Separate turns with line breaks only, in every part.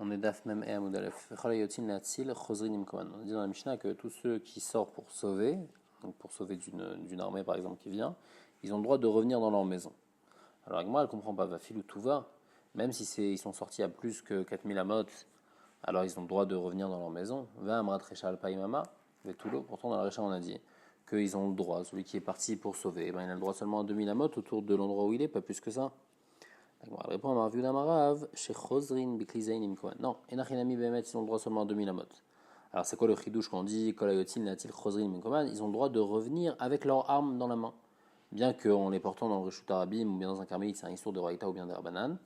On est daf même et Amoud Aleph. On dit dans la Mishnah que tous ceux qui sortent pour sauver, donc pour sauver d'une armée par exemple qui vient, ils ont le droit de revenir dans leur maison. Alors Agma elle comprend pas, va ou tout va, même si ils sont sortis à plus que 4000 amot, alors ils ont le droit de revenir dans leur maison. Va Amrat Recha al Paimama, Vetulo, pourtant dans la Recha on a dit qu'ils ont le droit, celui qui est parti pour sauver, il a le droit seulement à 2000 amot autour de l'endroit où il est, pas plus que ça. Elle répond à Marviou Damarav, chez Chosrin Biklizain Imkoan. Non, Enachinami Behemet, ils ont le droit seulement à 2000 amot. Alors c'est quoi le chidouche quand on dit Kolayotin Natil Chosrin Imkoan? Ils ont le droit de revenir avec leurs armes dans la main. Bien qu'en les portant dans le Reshut Arabim ou bien dans un carmélite, c'est un histoire de Raïta ou bien de Rabanan.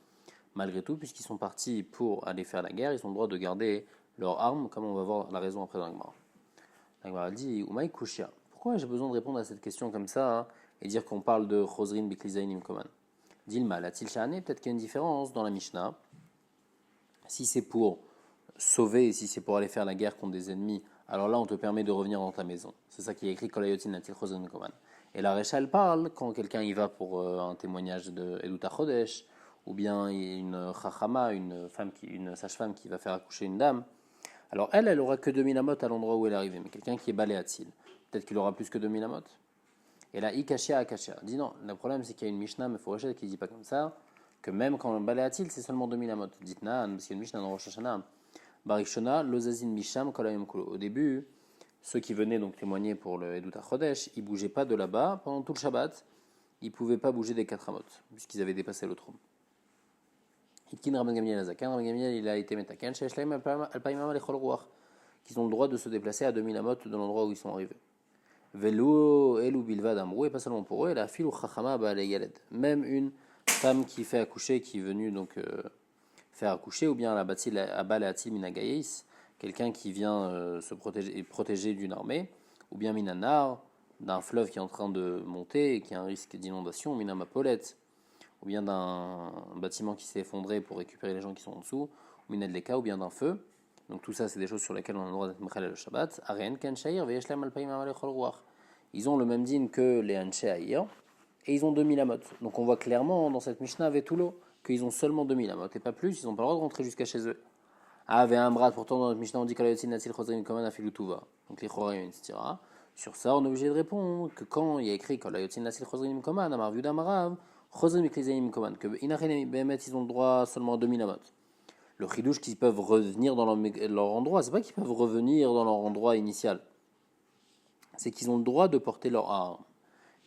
Malgré tout, puisqu'ils sont partis pour aller faire la guerre, ils ont le droit de garder leurs armes, comme on va voir la raison après dans l'Agmara. L'Agmara dit Umaï Kushia. Pourquoi j'ai besoin de répondre à cette question comme ça et dire qu'on parle de Chosrin Biklizain Imkoan? Dilma, la-t-il sha'ané? Peut-être qu'il y a une différence dans la Mishnah. Si c'est pour sauver, si c'est pour aller faire la guerre contre des ennemis, alors là on te permet de revenir dans ta maison. C'est ça qui est écrit Kolayotin Natil Chosrin Koman. Et la Recha elle parle quand quelqu'un y va pour un témoignage de Eduta Chodesh, ou bien une Chachama, une sage-femme qui va faire accoucher une dame. Alors elle aura que 2000 amot à l'endroit où elle est arrivée, mais quelqu'un qui est baléatil, peut-être qu'il aura plus que 2000 amot. Et là, Ikashia Akashia dit non, le problème c'est qu'il y a une Mishnah, mais Fourachet qui dit pas comme ça, que même quand on baléatil, c'est seulement 2000 amot. Dites Naan, parce qu'il y a une Mishnah dans Rosh Hashanah. Barishona, Lozazin Misham, Kolayom Kulo. Au début, ceux qui venaient donc témoigner pour le Edut HaChodesh, ils bougeaient pas de là-bas pendant tout le Shabbat, ils pouvaient pas bouger des 4 amot, puisqu'ils avaient dépassé le trône. Hitkin Rabban Gamliel Azakan, Rabban Gamliel il a été Metakan, Sheshlaim Alpaimam Alechol Ruach, qu'ils ont le droit de se déplacer à 2000 amot de l'endroit où ils sont arrivés. Velo elu bilvad amrou, et pas seulement pour eux, la fille ou chachama ba'alei. Même une femme qui fait accoucher, qui est venue donc faire accoucher, ou bien la batil abaleatil minagayis, quelqu'un qui vient se protéger d'une armée, ou bien minanar, d'un fleuve qui est en train de monter et qui a un risque d'inondation, minamapolette, ou bien d'un bâtiment qui s'est effondré pour récupérer les gens qui sont en dessous, ou minadleka, ou bien d'un feu. Donc tout ça, c'est des choses sur lesquelles on a le droit d'être mechal le Shabbat. Aren ken sha'ir ve'yeshlem alpaim amalechol ruach. Ils ont le même din que les Anshe Aïr, et ils ont 2000 amot. Donc on voit clairement dans cette Mishnah Vetulo qu'ils ont seulement 2000 amot, et pas plus, ils n'ont pas le droit de rentrer jusqu'à chez eux. Ah, ve'amrat, pourtant dans notre Mishnah on dit qu'alayotin natil chosrim koman afilutuva. Donc les chorim, etc. Sur ça, on est obligé de répondre que quand il y a écrit qu'alayotin natil chosrim koman, amar viuda marav, chosrim eklizaim koman, que inachenem behemet ils ont le droit seulement à 2000 amot. Le chidouche qu'ils peuvent revenir dans leur endroit, c'est pas qu'ils peuvent revenir dans leur endroit initial, c'est qu'ils ont le droit de porter leur arme.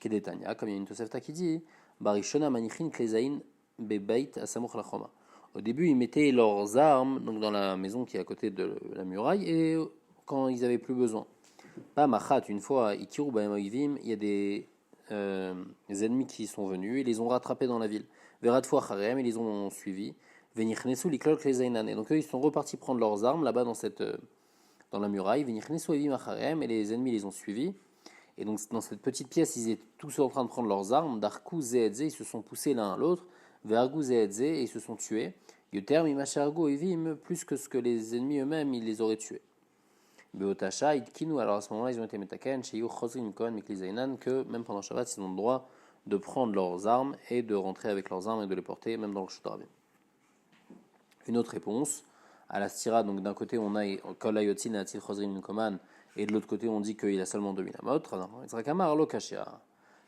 Kedetania, comme il y a une Tosefta qui dit, Barishona manichin klezain bebeit asamuch lachoma. Au début, ils mettaient leurs armes donc dans la maison qui est à côté de la muraille et quand ils avaient plus besoin. Pas machat, une fois, ikiru baemoivim, il y a des ennemis qui sont venus, ils les ont rattrapés dans la ville. Veratfua harem, ils les ont suivis. Venichnesu liklol klezainane. Donc eux, ils sont repartis prendre leurs armes là-bas dans la muraille. Venichnesu evim acharem, et les ennemis les ont suivis. Et donc dans cette petite pièce, ils étaient tous en train de prendre leurs armes. Darku zeedze, ils se sont poussés l'un à l'autre. Vergu zeedze, et ils se sont tués. Yoter mimachargo evim, plus que ce que les ennemis eux-mêmes, ils les auraient tués. Beotasha, itkinu, alors à ce moment-là, ils ont été metaken, sheyu chosrim kohen miklizainan, que même pendant Shabbat, ils ont le droit de prendre leurs armes et de rentrer avec leurs armes et de les porter, même dans le Shutarabim. Une autre réponse à la stira, donc d'un côté on a Kolayotin Atil Chosrin Koman, et de l'autre côté on dit qu'il a seulement 2000 amot. Kamar lo kashia.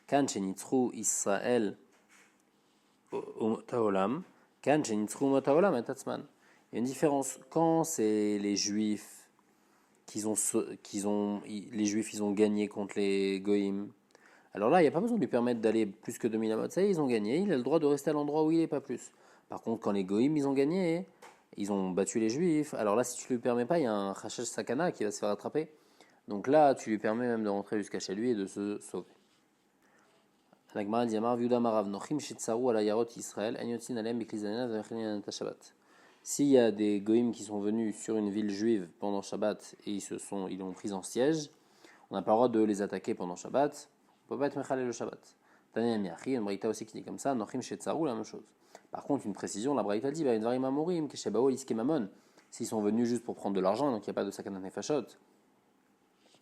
Kan shenitzru Israël taolam, kan shenitzru motaolam et tatzman. Il y a une différence quand c'est les Juifs les Juifs ils ont gagné contre les Goïm. Alors là, il n'y a pas besoin de lui permettre d'aller plus que 2000 amot. Ça y est, ils ont gagné, il a le droit de rester à l'endroit où il est, pas plus. Par contre, quand les Goïm, ils ont gagné, ils ont battu les Juifs, alors là, si tu ne lui permets pas, il y a un Chashash Sakana qui va se faire attraper. Donc là, tu lui permets même de rentrer jusqu'à chez lui et de se sauver. S'il y a des Goïm qui sont venus sur une ville juive pendant Shabbat et ils l'ont prise en siège, on n'a pas le droit de les attaquer pendant Shabbat, on ne peut pas être mechalé le Shabbat. Tania Miachi, une braïta aussi qui dit comme ça, Nochim Shetsaru, la même chose. Par contre, une précision, la braïta dit, une varim amorim, Keshebao, Iskemamon, s'ils sont venus juste pour prendre de l'argent, donc il n'y a pas de sakana nefashot.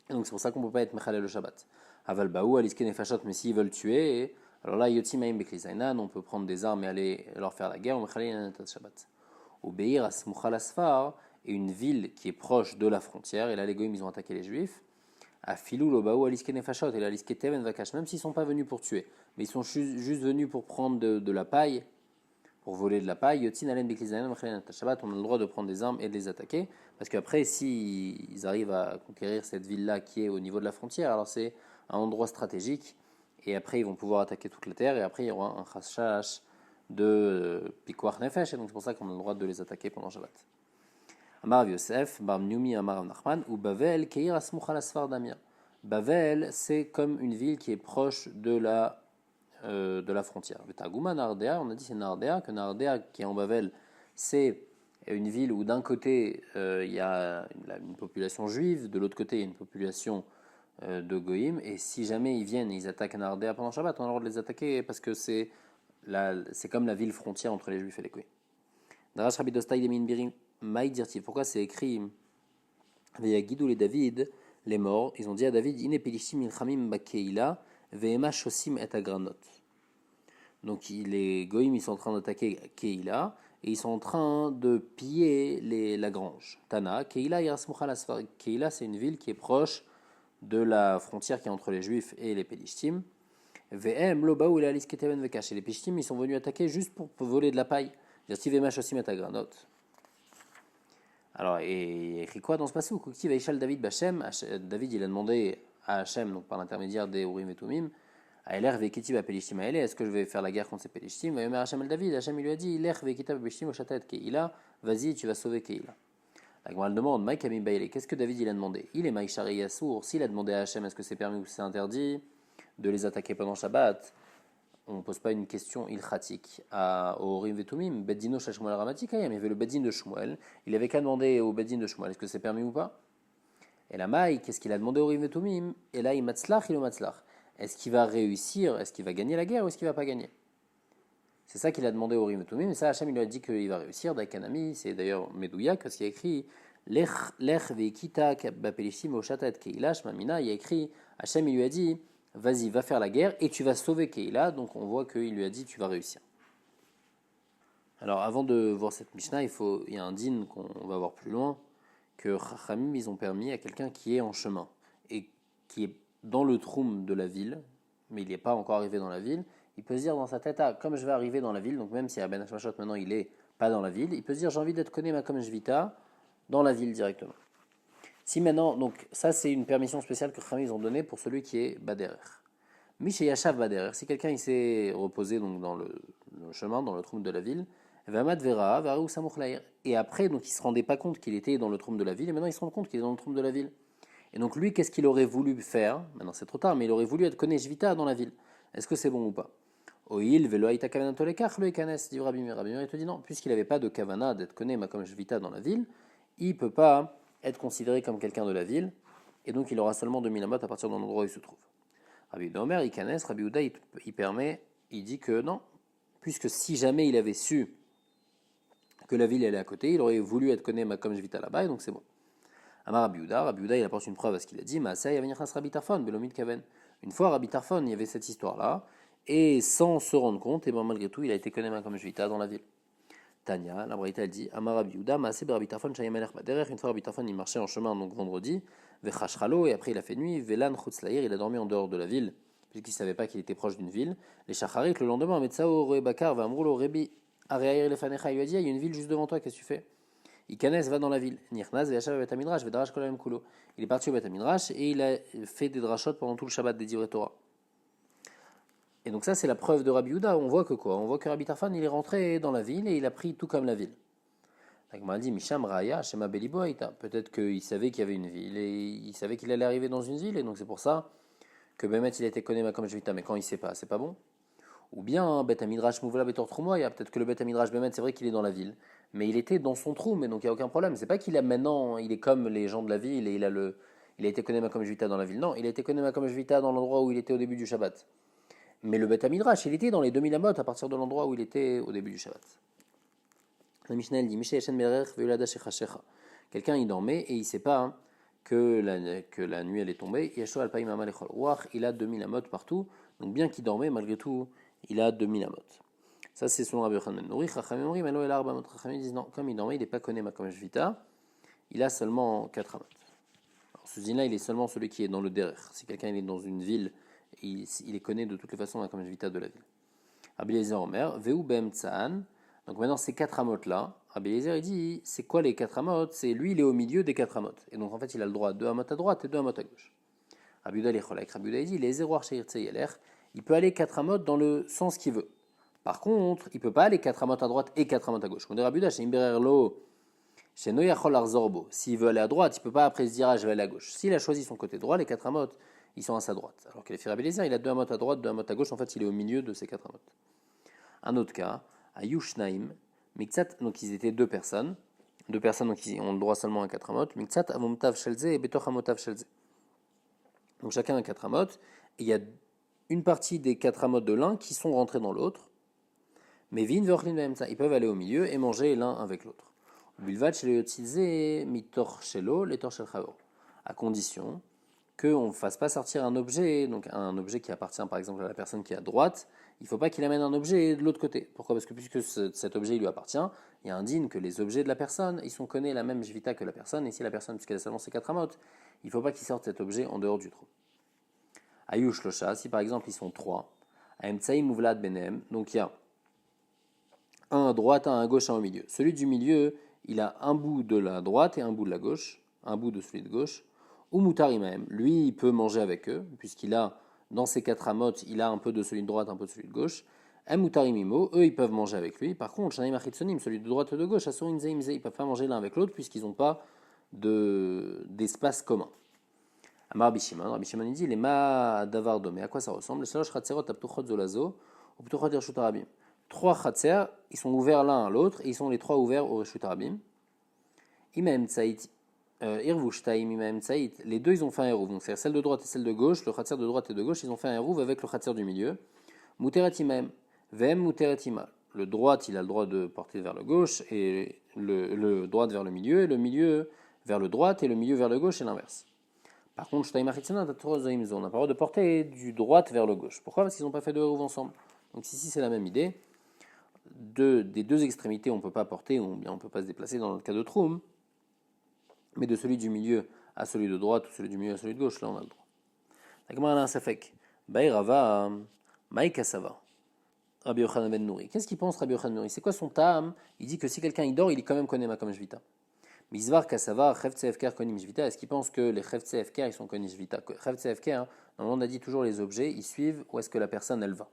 Et donc c'est pour ça qu'on ne peut pas être mechalé le Shabbat. Aval Baou, Aliske nefashot, mais s'ils veulent tuer, alors là, Yotim Aim Beklizainan, on peut prendre des armes et aller leur faire la guerre, ou mechalé le Shabbat. ou Beir Asmuchal Asfar, et une ville qui est proche de la frontière, et là les goïms ils ont attaqué les juifs, à Filou, Lobaou, Aliske Nefashot, et la Aliske Teven Vakash, même s'ils ne sont pas venus pour tuer, mais ils sont juste venus pour prendre de la paille, pour voler de la paille, Yotzin Alen Beklizanen, Shabbat, on a le droit de prendre des armes et de les attaquer, parce qu'après, s'ils arrivent à conquérir cette ville-là qui est au niveau de la frontière, alors c'est un endroit stratégique, et après ils vont pouvoir attaquer toute la terre, et après il y aura un chashash de Pikuach Nefesh, et donc c'est pour ça qu'on a le droit de les attaquer pendant Shabbat. Amar Rav Yosef, Bar Mnumi, Amar Rav Nachman, ou Bavel, Keir Asmuch al Asfar Damia. Bavel, c'est comme une ville qui est proche de la frontière. Vetaguma Nardea, on a dit c'est Nardea, que Nardea qui est en Bavel, c'est une ville où d'un côté il y a une population juive, de l'autre côté il y a une population de Goïm, et si jamais ils viennent et ils attaquent Nardea pendant Shabbat, on a le droit de les attaquer parce que c'est comme la ville frontière entre les juifs et les Goïm. Darash Rabbi Dostai Demin Birim Maï Dirtiv, pourquoi c'est écrit Veyagidou les David, les morts, ils ont dit à David Ine Pelishim Ilchamim Bakeila, Vehema Shosim et Agranot. Donc les Goïm ils sont en train d'attaquer Keila et ils sont en train de piller la grange. Tana, Keila Yarasmuchal Asfar. Keila c'est une ville qui est proche de la frontière qui est entre les Juifs et les Pélishtim. VM Lobaou et la Lisketeven Vekash. Et les Pélishtim ils sont venus attaquer juste pour voler de la paille. Dirti Vehema Shosim et Agranot. Alors, et il écrit quoi dans ce passage où Kukti Vaishal David Bachem, David il a demandé à Hachem, donc par l'intermédiaire des Urim et Tumim, à Eler Vekiti Pelishtim Aele, est-ce que je vais faire la guerre contre ces Pelishtim? Va Yomer Hachem el David, Hachem il lui a dit, Eler Vekita Pelishtim Oshatet Keila, vas-y, tu vas sauver Keila. La Gemara demande, Maïk Amim Baile, qu'est-ce que David il a demandé? Il est Maïk Shari Yassour, s'il a demandé à Hachem, est-ce que c'est permis ou c'est interdit de les attaquer pendant Shabbat? On ne pose pas une question ilchatique au Urim Vetumim. Beddino Shmuel Ramatik, il y avait le Beddin de Shmuel. Il avait qu'à demander au Beddin de Shmuel, est-ce que c'est permis ou pas? Et la Maï, qu'est-ce qu'il a demandé au Urim Vetumim? Et là, il matzlach, il matzlach. Est-ce qu'il va réussir? Est-ce qu'il va gagner la guerre ou est-ce qu'il ne va pas gagner? C'est ça qu'il a demandé au Urim Vetumim. Et ça, Hachem, il lui a dit qu'il va réussir. Dakanami, c'est d'ailleurs Medouyak, parce qu'il a écrit Lech veikita bapelishim oshatat keilash mamina. Il a écrit, Hachem, il lui a dit, vas-y, va faire la guerre et tu vas sauver Keila. Donc on voit qu'il lui a dit tu vas réussir. Alors avant de voir cette Mishnah, il y a un din qu'on va voir plus loin, que Chachamim ils ont permis à quelqu'un qui est en chemin et qui est dans le troum de la ville, mais il n'est pas encore arrivé dans la ville, il peut se dire dans sa tête, ah, comme je vais arriver dans la ville, donc même si à Ben Hashmashot maintenant il n'est pas dans la ville, il peut se dire j'ai envie d'être connu comme Jvita dans la ville directement. Si maintenant, donc ça c'est une permission spéciale que Chachamim ils ont donnée pour celui qui est Baderer. Miché Yashav Baderer, si quelqu'un il s'est reposé donc dans le chemin, dans le troum de la ville, Vamad Vera, Varou Samouchlaïr. Et après, donc il ne se rendait pas compte qu'il était dans le troum de la ville, et maintenant il se rend compte qu'il est dans le troum de la ville. Et donc lui, qu'est-ce qu'il aurait voulu faire? Maintenant c'est trop tard, mais il aurait voulu être Koné Jvita dans la ville. Est-ce que c'est bon ou pas? Oil, Velo Aïta Kavana Tolekach, le Ekanes, dit Rabbi Meir. Rabbi Meir, il te dit non, puisqu'il n'avait pas de Kavana d'être Koné comme Jvita dans la ville, il ne peut pas être considéré comme quelqu'un de la ville, et donc il aura seulement 2000 amot à partir de l'endroit où il se trouve. Rabbi Uda Omer, Ikanes, Rabbi Uda, il permet, il dit que non, puisque si jamais il avait su que la ville elle est à côté, il aurait voulu être connu comme Jvita là-bas, et donc c'est bon. Amar Rabbi Uda, il apporte une preuve à ce qu'il a dit, Maasai Avenichas Rabbi Tarfon, Belomid Kaven. Une fois, Rabbi Tarfon, il y avait cette histoire-là, et sans se rendre compte, et ben malgré tout, il a été connu comme Jvita dans la ville. Tania, la Braïta, elle dit, Amar Rabbi Uda, Maasai Rabbi Tarfon, Shayam Aler Baderer. Une fois, Rabbi Tarfon, il marchait en chemin, donc vendredi, Vechashralo, et après il a fait nuit, Velan Chutzlaïr, il a dormi en dehors de la ville, puisqu'il ne savait pas qu'il était proche d'une ville. Les Shacharit, le lendemain, Metsao, Roé Bakar, Vamroulo, Rebi, Areaïr, Lefanecha, il lui a dit, il y a une ville juste devant toi, qu'est-ce que tu fais? Ikanes va dans la ville. Nirnaz, Vechav, Betamidrash, Vedrash, Kolam, Kulo. Il est parti au Betamidrash et il a fait des drachot pendant tout le Shabbat des Divrei Torah. Et donc ça, c'est la preuve de Rabbi Uda. On voit que quoi? On voit que Rabbi Tarfon, il est rentré dans la ville et il a pris tout comme la ville. Donc on dit, Misham Raya, Shema Belibo, peut-être qu'il savait qu'il y avait une ville et il savait qu'il allait arriver dans une ville et donc c'est pour ça que Bémet il a été connu comme Jvita, mais quand il ne sait pas, c'est pas bon. Ou bien Bet Amidrash Mouvla Betor Troumoya, peut-être que le Bet Amidrash Bémet, c'est vrai qu'il est dans la ville, mais il était dans son trou, mais donc il n'y a aucun problème. C'est pas qu'il a maintenant, il est comme les gens de la ville et il a été connu comme Jvita dans la ville. Non, il a été connu comme Jvita dans l'endroit où il était au début du Shabbat. Mais le Bet Amidrash, il était dans les 2000 amot à partir de l'endroit où il était au début du Shabbat. La Mishnah elle dit quelqu'un il dormait et il ne sait pas que la nuit elle est tombée. Il a 2000 amot partout. Donc bien qu'il dormait, malgré tout, il a 2000 amot. Ça, c'est selon Rabbi Yochanan ben Nouri. Chachamim Omrim, Elo El Arba Amot. Chachamim disent non, comme il dormait, il n'est pas connu Makom Shvita, il a seulement 4 amot. Alors, ce din-là, il est seulement celui qui est dans le derer. Si quelqu'un il est dans une ville, il est connu de toutes les façons Makom Shvita de la ville. Rabbi Eliezer Omer, Veu Bem Tzaan. Donc maintenant, ces 4 amot-là, Rabbi Eliezer, il dit, c'est quoi les 4 amot? C'est lui, il est au milieu des 4 amot. Et donc, en fait, il a le droit à 2 amot à droite et 2 amot à gauche. Rabbi Yehuda Lecholek, Rabbi Yehuda, il dit, les Zéroar Sheirtse Yeler, il peut aller 4 amot dans le sens qu'il veut. Par contre, il ne peut pas aller 4 amot à droite et 4 amot à gauche. On dit Rabbi Yehuda, chez Imberer Lo, chez Noyachol Arzorbo, s'il veut aller à droite, il ne peut pas après se dire, je vais aller à gauche. S'il a choisi son côté droit, les 4 amot, ils sont à sa droite. Alors que les Rabbi Eliezer, il a 2 amot à droite, 2 amot à gauche, en fait, il est au milieu de ces 4 amot. Un autre cas, à Yushnaim, Miktsat, donc ils étaient 2 personnes, donc ils ont le droit seulement à 4 amot, Miktsat Amomtav Shelze et Betoch Amotav Shelze. Donc chacun a 4 amot, et il y a une partie des 4 amot de l'un qui sont rentrés dans l'autre, mais Vin Veochlin Vemtsa, ils peuvent aller au milieu et manger l'un avec l'autre. Bilvat Shelo Yotzilze Mitor Shelo Letor Shel Chao, à condition qu'on ne fasse pas sortir un objet, donc un objet qui appartient par exemple à la personne qui est à droite, il ne faut pas qu'il amène un objet de l'autre côté. Pourquoi? Parce que puisque cet objet il lui appartient, il y a un din que les objets de la personne, ils sont connus la même jvita que la personne, et si la personne, puisqu'elle a seulement ses 4 amot, il ne faut pas qu'il sorte cet objet en dehors du trou. Ayush Losha, si par exemple ils sont 3, Aemtsaï Mouvlad Benem, donc il y a un à droite, un à gauche, un au milieu. Celui du milieu, il a un bout de la droite et un bout de la gauche, un bout de celui de gauche. Ou Moutarimem, lui, il peut manger avec eux, puisqu'il a, dans ses 4 amot, il a un peu de celui de droite, un peu de celui de gauche. Moutarimimo, eux, ils peuvent manger avec lui. Par contre, Shanim Achitsonim, celui de droite et de gauche, Asurin Zeimze, ils ne peuvent pas manger l'un avec l'autre, puisqu'ils n'ont pas d'espace commun. Amar Bishimon, Rabbi Shimon, il dit, les ma davar domé, à quoi ça ressemble? Les Shalosh Chatzerot Aptuchot Zolazo, ou Ptuchot Irshut Arabim. 3 Chatzer, ils sont ouverts l'un à l'autre, et ils sont les 3 ouverts au Irshut Arabim. Imaem Tsaït. Les deux ils ont fait un eruv, donc c'est celle de droite et celle de gauche, le khatser de droite et de gauche ils ont fait un eruv avec le khatser du milieu. Muteret imam, vem muteret ima. Le droite il a le droit de porter vers le gauche et le droite vers le milieu, et le milieu vers le droite et le milieu vers le gauche et l'inverse. Par contre, on n'a pas le droit de porter du droite vers le gauche. Pourquoi? Parce qu'ils n'ont pas fait de eruv ensemble. Donc ici c'est la même idée. Des deux extrémités on ne peut pas porter, ou bien on ne peut pas se déplacer dans le cas de Troum. Mais de celui du milieu à celui de droite ou celui du milieu à celui de gauche, là on a le droit. La Gemara a un safek. Baïrava, Maïkasava. Rabbi Yochanan ben Nouri. Qu'est-ce qu'il pense Rabbi Yochanan ben Nouri? C'est quoi son ta'am? Il dit que si quelqu'un il dort, il est quand même connaît Makom Shvita. Mizvar Kasava, Chevtse Efker Konim Shvita. Est-ce qu'il pense que les Chevtse Efker ils sont Konim Shvita? Chevtse Efker, normalement on a dit toujours les objets, ils suivent où est-ce que la personne elle va.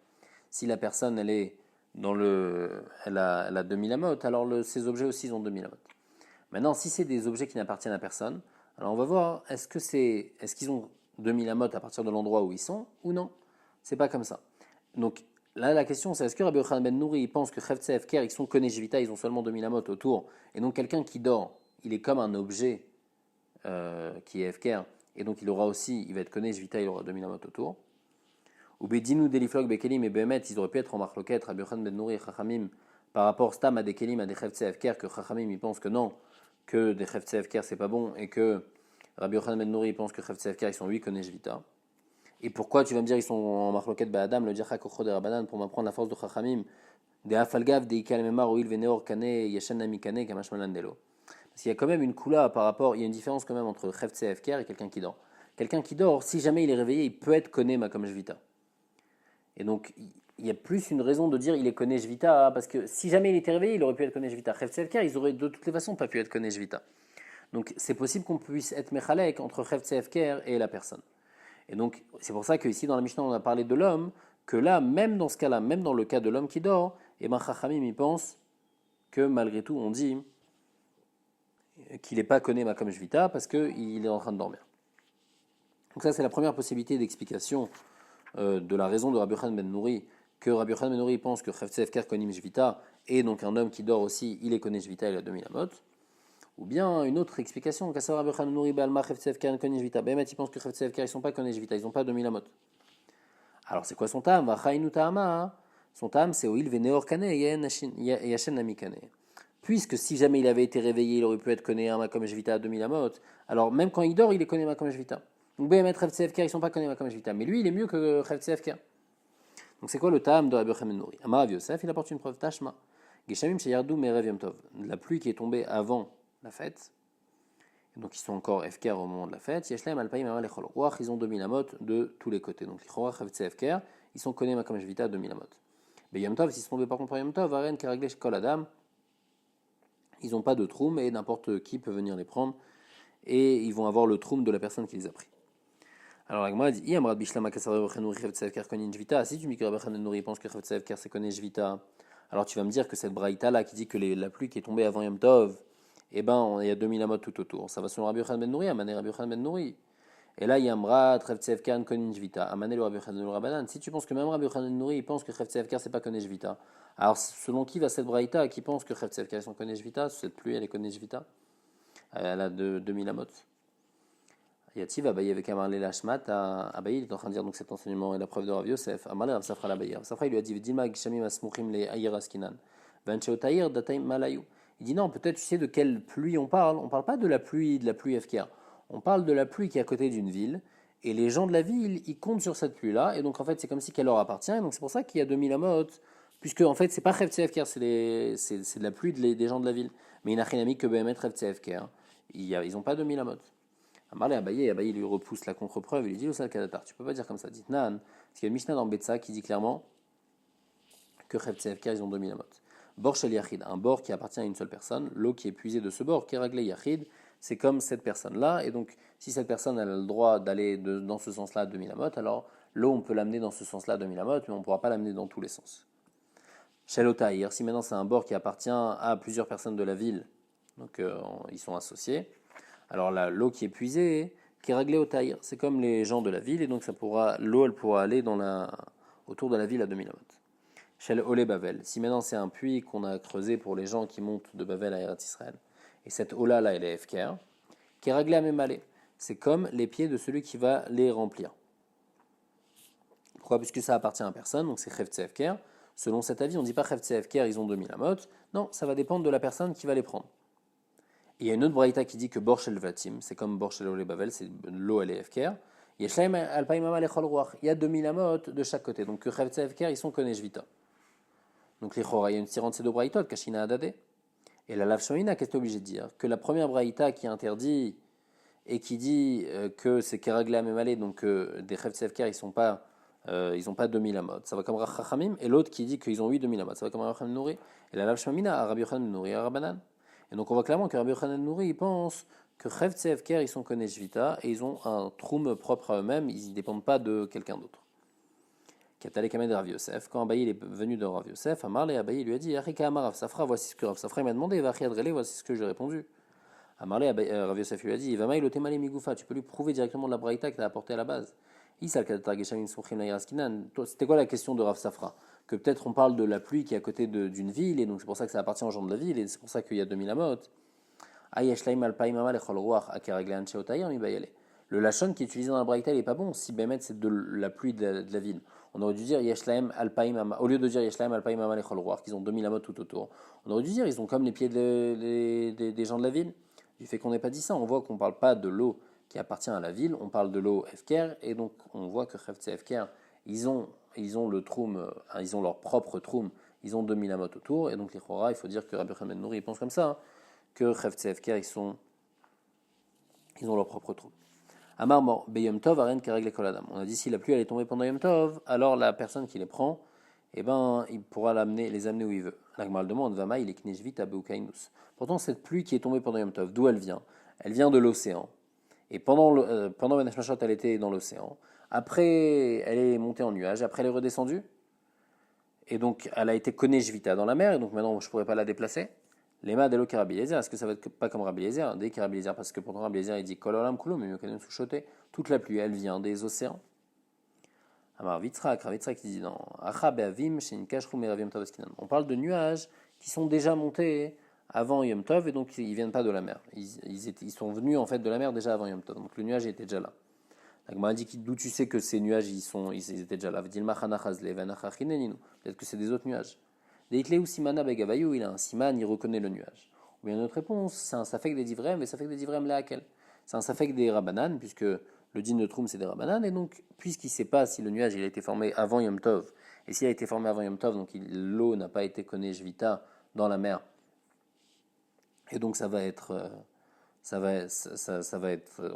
Si la personne elle est dans elle a 2000 amot, alors ces objets aussi ils ont 2000 amot. Maintenant, si c'est des objets qui n'appartiennent à personne, alors on va voir, est-ce qu'ils ont 2000 amot à partir de l'endroit où ils sont, ou non? C'est pas comme ça. Donc là, la question c'est, est-ce que Rabbi Yochanan ben Nouri pense que Chevtse Efker, ils sont Konei Shvita, ils ont seulement 2000 amot autour, et donc quelqu'un qui dort, il est comme un objet qui est Efker, et donc il va être Konei Shvita, il aura 2000 amot autour. Ou Bedinu Deliflog Bekelim et Behemet, ils auraient pu être en marloquette, Rabbi Yochanan ben Nouri et Chachamim, par rapport Stam à des Kelim, à des Chevtse Efker, que Chachamim ils pensent que non, que des Chevtse Efker c'est pas bon, et que Rabbi Yochanan ben Nouri pense que Chevtse Efker ils sont 8 Konei Shvita. Et pourquoi tu vas me dire ils sont en marloquet Ba'adam, le dire Hakocho de Rabbanan, pour m'apprendre la force de Chachamim, des Afalgav, des Ikal Memar, Oil Veneor Kane, Yashan Nami Kane, Kamash Malandelo. Parce qu'il y a quand même une coula par rapport, il y a une différence quand même entre Chevtse Efker et quelqu'un qui dort. Quelqu'un qui dort, si jamais il est réveillé, il peut être Konei Makom Shvita. Et donc, il y a plus une raison de dire il est Konei Shvita, parce que si jamais il était réveillé, il aurait pu être Konei Shvita. Chevtse Efker, ils auraient de toutes les façons pas pu être Konei Shvita. Donc, c'est possible qu'on puisse être Mechalek entre Chevtse Efker et la personne. Et donc, c'est pour ça qu'ici, dans la Mishnah, on a parlé de l'homme, que là, même dans ce cas-là, même dans le cas de l'homme qui dort, et ben Chachamim, il pense que malgré tout, on dit qu'il n'est pas Konei Makom Shvita, parce qu'il est en train de dormir. Donc ça, c'est la première possibilité d'explication de la raison de Rabbi Yochanan ben Nouri, que Rabbi Yochanan ben Nouri pense que Chevtse Efker Konim Shvita, et donc un homme qui dort aussi, il est Konei Shvita, il a 2000 amot. Ou bien une autre explication, qu'à savoir Rabbi Yochanan ben Nouri, Ba'alma Chevtse Efker Konim Shvita, Behemet, il pense que Chevtse Efker, ils ne sont pas Konei Shvita, ils n'ont pas 2000 amot. Alors c'est quoi son tam? Vachainu ta'ama. Son tam, c'est Oil Veneor Kane, Yashen Nami Kane. Puisque si jamais il avait été réveillé, il aurait pu être Konei Makom Shvita à 2000 amot, alors même quand il dort, il est Konei Makom Shvita. Donc Behemet, Chevtse Efker, ils ne sont pas Konei Makom Shvita, mais lui, il est mieux que Chevtse Efker. Donc c'est quoi le tam de Rabbi Yochanan ben Nouri? Amar Rav Yosef, il apporte une preuve tashma. Geshamim sheyardu merev yom tov. La pluie qui est tombée avant la fête, donc ils sont encore efker au moment de la fête. Yeshlaim alpaim amal echol ruach, ils ont 2000 amot de tous les côtés. Donc lichora chavtse efker, ils sont connus comme jvita 2000 amot. Mais yom tov, s'ils sont tombés par contre par yom tov, aren keragle shkol adam, ils n'ont pas de troum et n'importe qui peut venir les prendre et ils vont avoir le troum de la personne qui les a pris. Alors la Gemara dit si tu me dis que Rabbi Yochanan ben Nouri pense que Chavtse Efker c'est connaît Jvita, alors tu vas me dire que cette braïta là qui dit que la pluie qui est tombée avant Yom Tov, eh ben il y a 2000 amot tout autour. Ça va selon Rabbi Yochanan ben Nouri, Amané Rabbi Yochanan ben Nouri. Et là Yamra Chavtse Efker connaît Jvita, Amané le Rabbi Yochanan ben Rabbanan. Si tu penses que même Rabbi Yochanan ben Nouri pense que Chavtse Efker c'est pas connaît Jvita, alors selon qui va cette braïta qui pense que Chavtse Efker sont connaît Jvita, cette pluie elle est connaît Jvita, elle a 2000 amot. Yativ Abaye avec Amarle Lashmat, Abaye il est en train de dire donc cet enseignement est la preuve de Rav Yosef. Amarle Rav Safra l'Abaye. Rav Safra il lui a dit Dilma Gishamim Asmuchim le Ayir Askinan. Vancheotair Dataim Malayu. Il dit non, peut-être tu sais de quelle pluie on parle. On parle pas de la pluie FKR. On parle de la pluie qui est à côté d'une ville. Et les gens de la ville, ils comptent sur cette pluie-là. Et donc en fait, c'est comme si qu'elle leur appartient. Et donc c'est pour ça qu'il y a 2000 amot. Puisque en fait, c'est pas Kheftse FKR, c'est de la pluie des gens de la ville. Mais il n'a rien ami que BMT Kheftse FKR. Ils n'ont pas 2000 amot. Amarle Abaye lui repousse la contre-preuve, il lui dit Osal Kadatar, tu peux pas dire comme ça, dit Nan, parce qu'il y a une Mishnah dans Betsa qui dit clairement que Chavtse Efker ils ont 2000 amot. Bor shel Yachid, un bord qui appartient à une seule personne, l'eau qui est puisée de ce bord, qui est réglé Yachid, c'est comme cette personne-là, et donc si cette personne elle a le droit d'aller dans ce sens-là à 2000 amot, alors l'eau on peut l'amener dans ce sens-là à 2000 amot, mais on ne pourra pas l'amener dans tous les sens. Shel Otaïr, si maintenant c'est un bord qui appartient à plusieurs personnes de la ville, donc ils sont associés. Alors là, l'eau qui est puisée, qui est réglée au taille, c'est comme les gens de la ville, et donc l'eau elle pourra aller autour de la ville à 2000 amot. Shel Olé Bavel, si maintenant c'est un puits qu'on a creusé pour les gens qui montent de Bavel à Eretz Israël, et cette eau-là, elle est Efker, qui est réglée à Mémalé, c'est comme les pieds de celui qui va les remplir. Pourquoi? Puisque ça appartient à personne, donc c'est Chavtse Efker. Selon cet avis, on ne dit pas Chavtse Efker, ils ont 2000 amot, non, ça va dépendre de la personne qui va les prendre. Il y a une autre braïta qui dit que Bor shel Vatim, c'est comme Bor shel Olé Bavel, c'est l'eau elle est Efker. Il y a 2000 amot de chaque côté, donc que Chavtse Efker, ils sont Konesh Vita. Donc les Chora, il y a une tirante de ces deux braïtot, Kashina Adade. Et la Lav Shoina, qu'est-ce que tu es obligé de dire? Que la première braïta qui interdit et qui dit que c'est Keragla Memale, donc des Chavtse Efker, ils n'ont pas 2000 amot. Ça va comme Rachamim, et l'autre qui dit qu'ils ont 2000 amot. Ça va comme Rabbi Yochanan ben Nouri. Et la Lav Shoina, Rabbi Yochanan ben Nouri, à Rabbanan. Et donc on voit clairement que Rabbi Yochanan ben Nouri il pense que Chavtse Efker ils sont Konesh Vita et ils ont un troum propre à eux-mêmes, ils ne dépendent pas de quelqu'un d'autre. Katale Kamed Rav Yosef, quand Abaye est venu de Rav Yosef, Amar et Abaye lui a dit Arika Amar Rav Safra, voici ce que Rav Safra m'a demandé, Vachiadrele, voici ce que je lui ai répondu. Amar Rav Yosef lui a dit Vamaï le temale migoufa, tu peux lui prouver directement de la braïta que tu as apportée à la base. C'était quoi la question de Rav Safra? Que peut-être on parle de la pluie qui est à côté d'une ville, et donc c'est pour ça que ça appartient aux gens de la ville, et c'est pour ça qu'il y a 2000 amot. Le lachon qui est utilisé dans la braïta, il n'est pas bon. Si Bémet c'est de la pluie de la ville, on aurait dû dire Yeshlaim alpaim ama. Au lieu de dire Yeshlaim alpaim ama lechol ruach, qu'ils ont 2000 amot tout autour, on aurait dû dire ils ont comme les pieds des gens de la ville. Du fait qu'on n'ait pas dit ça, on voit qu'on ne parle pas de l'eau qui appartient à la ville, on parle de l'eau Efker, et donc on voit que Chavtse Efker, ils ont le troum, ils ont leur propre troum, ils ont 2000 amot autour, et donc les Chora, il faut dire que Rabbi Yochanan ben Nouri, il pense comme ça, hein, que Chavtse Efker, ils ont leur propre troum. Amar mor, Beyom Tov, Aren Kereg Lekol Adam. On a dit si la pluie elle est tombée pendant Yom Tov, alors la personne qui les prend, eh ben, il pourra les amener où il veut. L'Agmal demande, Vama, il est Kneshvit à Beukainus. Pourtant, cette pluie qui est tombée pendant Yom Tov, d'où elle vient? Elle vient de l'océan. Et pendant Ben Hashmashot, elle était dans l'océan. Après, elle est montée en nuage. Après, elle est redescendue. Et donc, elle a été Koneshvita dans la mer. Et donc, maintenant, je ne pourrais pas la déplacer. Lema de l'Oka Rabbi Eliezer. Est-ce que ça va être pas comme Rabbi Eliezer? Dès que Rabbi Eliezer, parce que pourtant Rabbi Eliezer, il dit Kololam Kulo, mais mieux quand même sous-choté. Toute la pluie, elle vient des océans. Amar Vitzrak, Ravitzrak qui dit non. Acha Beavim, Shin Kashru Meravim Tavaskinan. On parle de nuages qui sont déjà montés avant Yom Tov et donc ils ne viennent pas de la mer. Ils sont venus en fait de la mer déjà avant Yom Tov. Donc le nuage était déjà là. La Gemara dit d'où tu sais que ces nuages ils étaient déjà là. Peut-être que c'est des autres nuages. Deitleu Simana Begavayu, il a un siman, il reconnaît le nuage. Ou bien notre réponse, c'est un safek des divrem, mais safek des divrem laquelle? C'est un safek des rabanan, puisque le din de Troum c'est des rabanan, et donc puisqu'il ne sait pas si le nuage il a été formé avant Yom Tov, Et s'il a été formé avant Yom Tov, donc l'eau n'a pas été Konesh Vita dans la mer, et donc ça va être,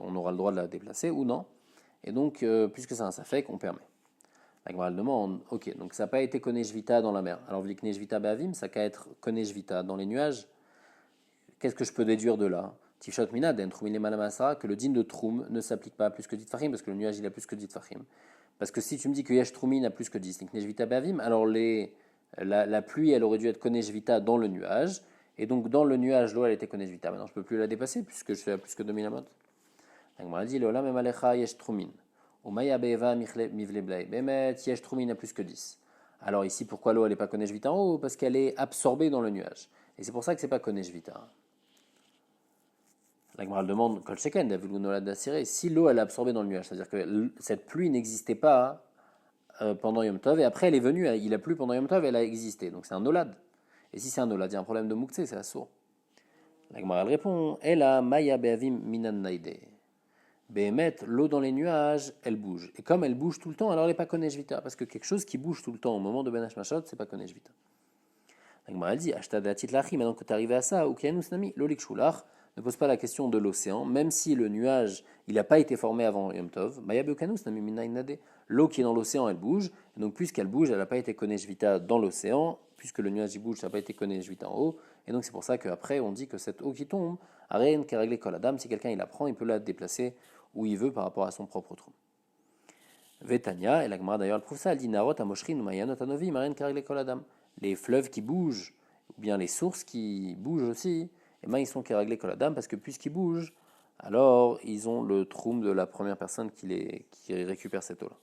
on aura le droit de la déplacer ou non. Et donc, puisque c'est un safek, on permet. La Gemara demande, ok, donc ça n'a pas été Konesh Vita dans la mer. Alors, vu Konesh Vita Be'avim, ça peut être Konesh Vita dans les nuages. Qu'est-ce que je peux déduire de là? Tifshot Minaden, Troumin le Malamasara, que le din de Troum ne s'applique pas à plus que 10 Fahim, parce que le nuage il a plus que 10 Fahim. Parce que si tu me dis que Yesh Troumin a plus que 10, Konesh Vita Be'avim, alors la pluie elle aurait dû être Konesh Vita dans le nuage, et donc dans le nuage l'eau elle était Konesh Vita. Maintenant je ne peux plus la dépasser puisque je suis à plus que 2000 amot. La Gemara dit, Leolam Emalecha Yesh Troumin. Umaya Be'eva Mivle Blei. Bemet Yesh Troumin a plus que 10. Alors ici, pourquoi l'eau elle n'est pas Konesh Vita en haut? Parce qu'elle est absorbée dans le nuage. Et c'est pour ça que ce n'est pas Konesh Vita. La Gemara demande, Kol Sheken, si l'eau elle est absorbée dans le nuage, c'est-à-dire que cette pluie n'existait pas pendant Yom Tov, et après elle est venue, il a plu pendant Yom Tov, elle a existé. Donc c'est un olad. Et si c'est un olad, il y a un problème de Mouktsé, c'est assourd. La Gemara elle répond, Ela Maya Be'avim Minan Naide. Behemet, l'eau dans les nuages, elle bouge. Et comme elle bouge tout le temps, alors elle n'est pas Konesh Vita. Parce que quelque chose qui bouge tout le temps au moment de Ben Hashmashot, c'est pas Konesh Vita. La Gemara elle dit, Ashta Datit Lachi, maintenant que tu es arrivé à ça, Ukianus Nami, Lolik Shulach, ne pose pas la question de l'océan, même si le nuage, il n'a pas été formé avant Yom Tov, l'eau qui est dans l'océan, elle bouge, et donc puisqu'elle bouge, elle n'a pas été Konesh Vita dans l'océan, puisque le nuage il bouge, ça n'a pas été Konesh Vita en haut, et donc c'est pour ça qu'après on dit que cette eau qui tombe, Arène qui a réglé Kol Adam, si quelqu'un il la prend, il peut la déplacer où il veut par rapport à son propre trou. Vetania, et la Gemara d'ailleurs elle prouve ça, elle dit Narot, Amoshrin, Mayanot, Anovi, Marène qui a réglé Kol Adam. Les fleuves qui bougent, ou bien les sources qui bougent aussi, et bien ils sont kéraglés kol adam parce que puisqu'ils bougent, alors ils ont le troum de la première personne qui récupère cette eau-là.